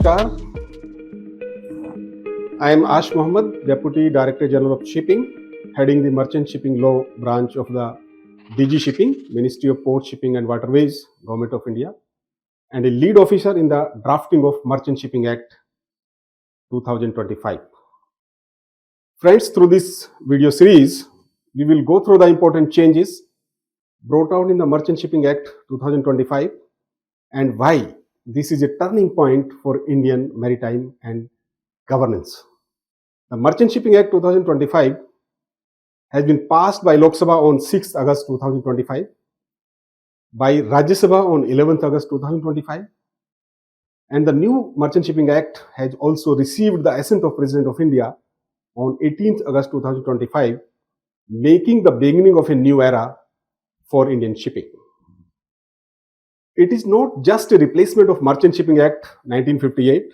Namaskar. I am Ash Mohammed, Deputy Director General of Shipping, heading the Merchant Shipping Law branch of the DG Shipping, Ministry of Port Shipping and Waterways, Government of India, and a lead officer in the drafting of Merchant Shipping Act 2025. Friends, through this video series, we will go through the important changes brought out in the Merchant Shipping Act 2025 and why this is a turning point for Indian maritime and governance. The Merchant Shipping Act 2025 has been passed by Lok Sabha on 6th August 2025, by Rajya Sabha on 11th August 2025, and the new Merchant Shipping Act has also received the assent of President of India on 18th August 2025, making the beginning of a new era for Indian shipping. It is not just a replacement of Merchant Shipping Act 1958.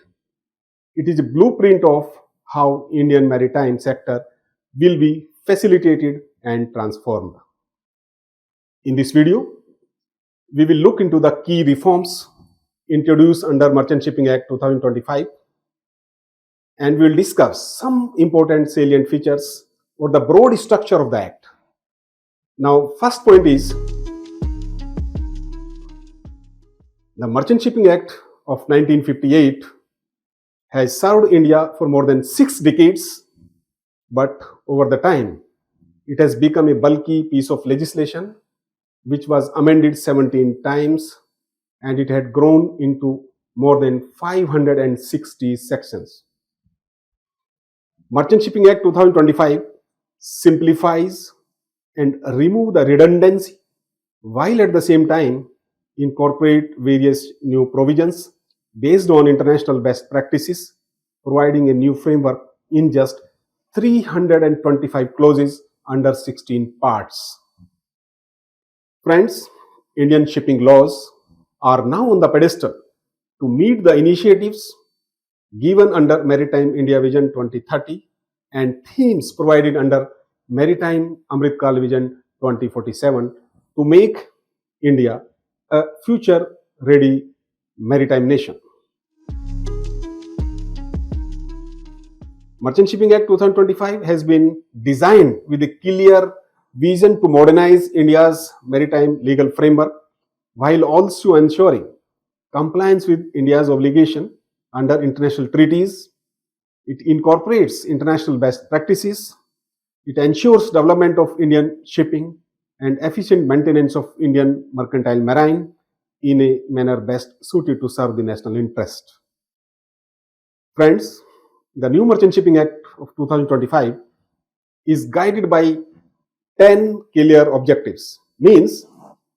It is a blueprint of how Indian maritime sector will be facilitated and transformed. In this video, we will look into the key reforms introduced under Merchant Shipping Act 2025, and we will discuss some important salient features or the broad structure of the Act. Now, first point is the Merchant Shipping Act of 1958 has served India for more than 6 decades, but over the time, it has become a bulky piece of legislation which was amended 17 times, and it had grown into more than 560 sections. Merchant Shipping Act 2025 simplifies and remove the redundancy while at the same time incorporate various new provisions based on international best practices, providing a new framework in just 325 clauses under 16 parts. Friends, Indian shipping laws are now on the pedestal to meet the initiatives given under Maritime India Vision 2030 and themes provided under Maritime Amrit Kaal Vision 2047 to make India a future-ready maritime nation. Merchant Shipping Act 2025 has been designed with a clear vision to modernize India's maritime legal framework while also ensuring compliance with India's obligation under international treaties. It incorporates international best practices. It ensures development of Indian shipping and efficient maintenance of Indian mercantile marine in a manner best suited to serve the national interest. Friends, the new Merchant Shipping Act of 2025 is guided by 10 clear objectives. Means,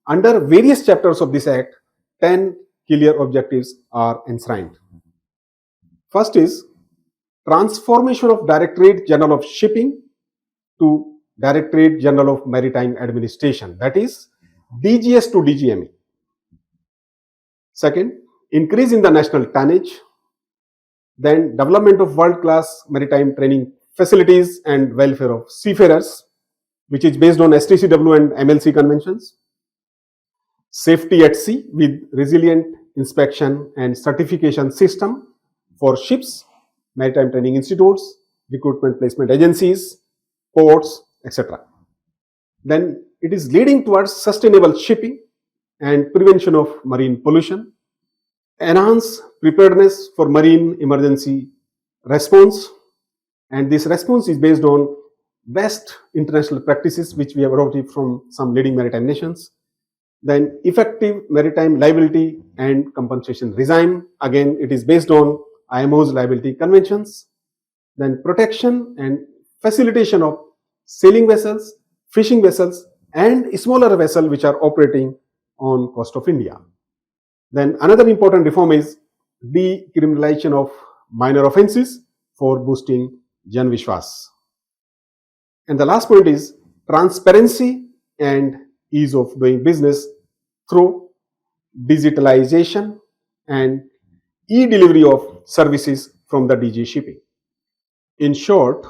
under various chapters of this Act, 10 clear objectives are enshrined. First is transformation of Directorate General of Shipping to Directorate General of Maritime Administration, that is DGS to DGME. Second, increase in the national tonnage. Then development of world-class maritime training facilities and welfare of seafarers, which is based on STCW and MLC conventions. Safety at sea with resilient inspection and certification system for ships, maritime training institutes, recruitment placement agencies, ports, etc. Then it is leading towards sustainable shipping and prevention of marine pollution, enhance preparedness for marine emergency response, and this response is based on best international practices which we have adopted from some leading maritime nations. Then effective maritime liability and compensation regime, again it is based on IMO's liability conventions. Then protection and facilitation of sailing vessels, fishing vessels and smaller vessels which are operating on coast of India. Then another important reform is decriminalization of minor offences for boosting Jan Vishwas. And the last point is transparency and ease of doing business through digitalization and e-delivery of services from the DG Shipping. In short,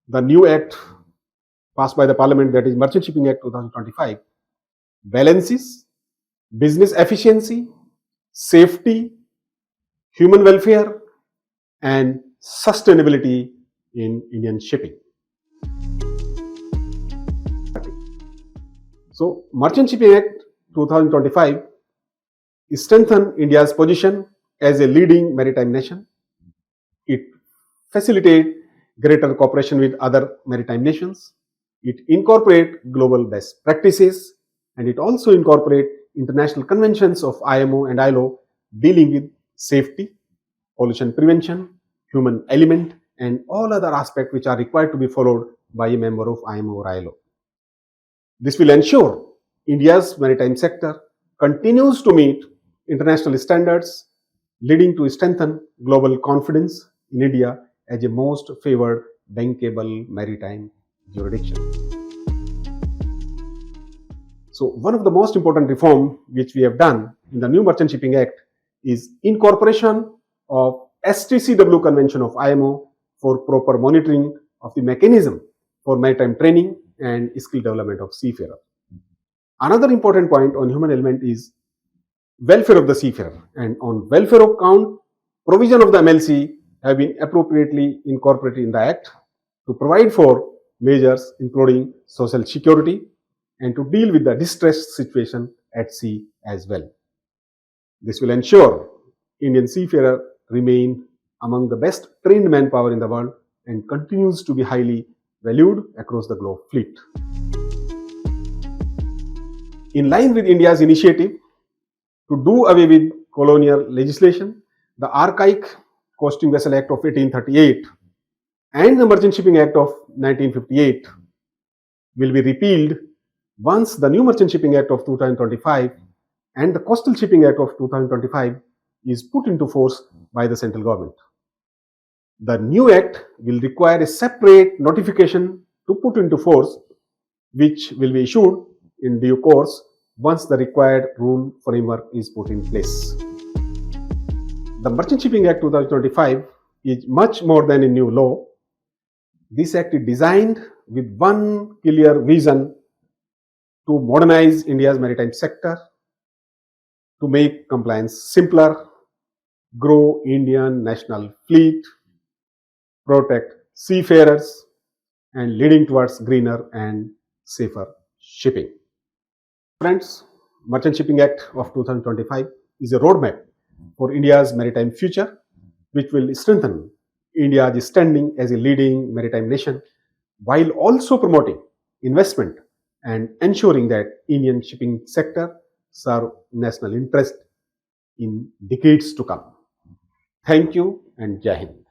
the new act passed by the Parliament, that is Merchant Shipping Act 2025, balances business efficiency, safety, human welfare, and sustainability in Indian shipping. So, Merchant Shipping Act 2025 strengthens India's position as a leading maritime nation. It facilitates greater cooperation with other maritime nations. It incorporates global best practices, and it also incorporates international conventions of IMO and ILO dealing with safety, pollution prevention, human element, and all other aspects which are required to be followed by a member of IMO or ILO. This will ensure India's maritime sector continues to meet international standards, leading to strengthen global confidence in India as a most favored bankable maritime jurisdiction. So, one of the most important reform which we have done in the new Merchant Shipping Act is incorporation of STCW Convention of IMO for proper monitoring of the mechanism for maritime training and skill development of seafarer. Another important point on human element is welfare of the seafarer, and on welfare account, provision of the MLC have been appropriately incorporated in the Act to provide for measures including social security and to deal with the distressed situation at sea as well. This will ensure Indian seafarer remain among the best trained manpower in the world and continues to be highly valued across the globe fleet. In line with India's initiative to do away with colonial legislation, the Archaic Coasting Vessel Act of 1838 and the Merchant Shipping Act of 1958 will be repealed once the new Merchant Shipping Act of 2025 and the Coastal Shipping Act of 2025 is put into force by the central government. The new act will require a separate notification to put into force, which will be issued in due course once the required rule framework is put in place. The Merchant Shipping Act 2025 is much more than a new law. This act is designed with one clear vision to modernize India's maritime sector, to make compliance simpler, grow Indian national fleet, protect seafarers, and leading towards greener and safer shipping. Friends, Merchant Shipping Act of 2025 is a roadmap for India's maritime future, which will strengthen India's standing as a leading maritime nation while also promoting investment and ensuring that Indian shipping sector serve national interest in decades to come. Thank you and Jai Hind.